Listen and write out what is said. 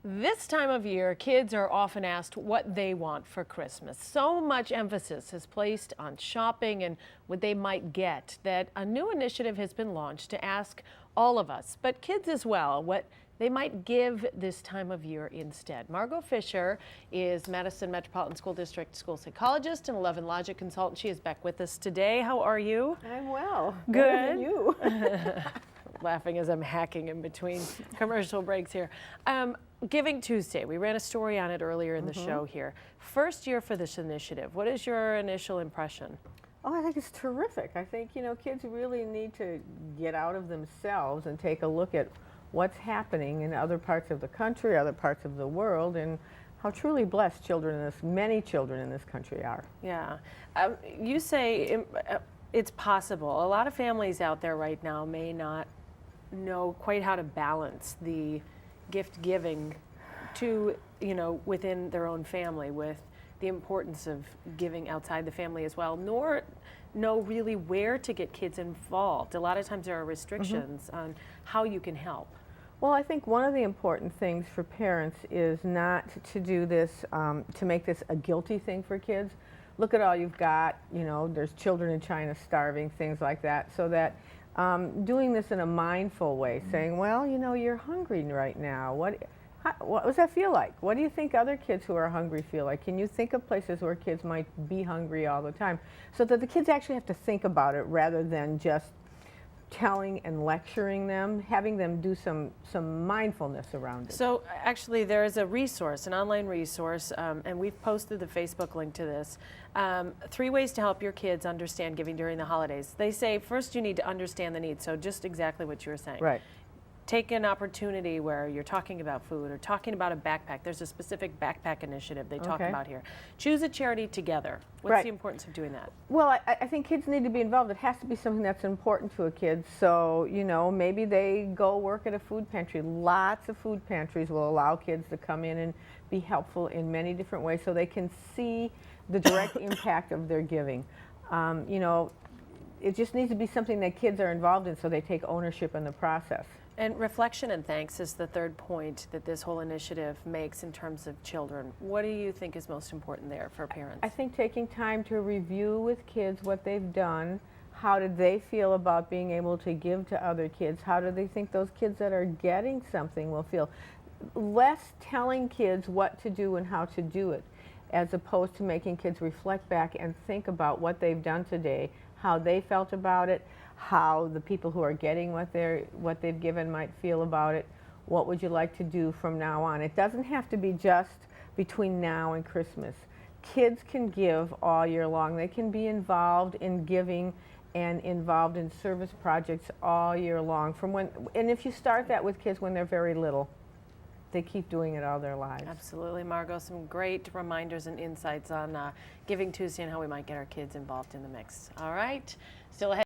This time of year, kids are often asked what they want for Christmas. So much emphasis is placed on shopping and what they might get that a new initiative has been launched to ask all of us, but kids as well, what they might give this time of year instead. Margot Fisher is Madison Metropolitan School District school psychologist and 11 Logic consultant. She is back with us today. How are you? I'm well. Good. Better than you. Laughing as I'm hacking in between commercial breaks here. Giving Tuesday, we ran a story on it earlier in the show here. First year for this initiative. What is your initial impression? Oh, I think it's terrific. I think, kids really need to get out of themselves and take a look at what's happening in other parts of the country, other parts of the world, and how truly blessed many children in this country are. Yeah. You say it's possible. A lot of families out there right now may not know quite how to balance the gift giving to, within their own family with the importance of giving outside the family as well, nor know really where to get kids involved. A lot of times there are restrictions on how you can help. Well, I think one of the important things for parents is not to do this, to make this a guilty thing for kids. Look at all you've got, there's children in China starving, things like that, so that doing this in a mindful way, saying, well, you're hungry right now. What does that feel like? What do you think other kids who are hungry feel like? Can you think of places where kids might be hungry all the time? So that the kids actually have to think about it rather than just telling and lecturing them, having them do some mindfulness around it. So actually there is a resource, an online resource, and we've posted the Facebook link to this. 3 ways to help your kids understand giving during the holidays. They say first you need to understand the needs, so just exactly what you were saying. Right. Take an opportunity where you're talking about food or talking about a backpack. There's a specific backpack initiative they talk about here. Choose a charity together. What's the importance of doing that? Well, I think kids need to be involved. It has to be something that's important to a kid. So, maybe they go work at a food pantry. Lots of food pantries will allow kids to come in and be helpful in many different ways so they can see the direct impact of their giving. It just needs to be something that kids are involved in so they take ownership in the process. And reflection and thanks is the third point that this whole initiative makes in terms of children. What do you think is most important there for parents? I think taking time to review with kids what they've done. How did they feel about being able to give to other kids? How do they think those kids that are getting something will feel? Less telling kids what to do and how to do it, as opposed to making kids reflect back and think about what they've done today, how they felt about it, how the people who are getting what they've given might feel about it. What would you like to do from now on? It doesn't have to be just between now and Christmas. Kids can give all year long. They can be involved in giving and involved in service projects all year long. And if you start that with kids when they're very little, they keep doing it all their lives. Absolutely, Margot. Some great reminders and insights on Giving Tuesday and how we might get our kids involved in the mix. All right, still ahead.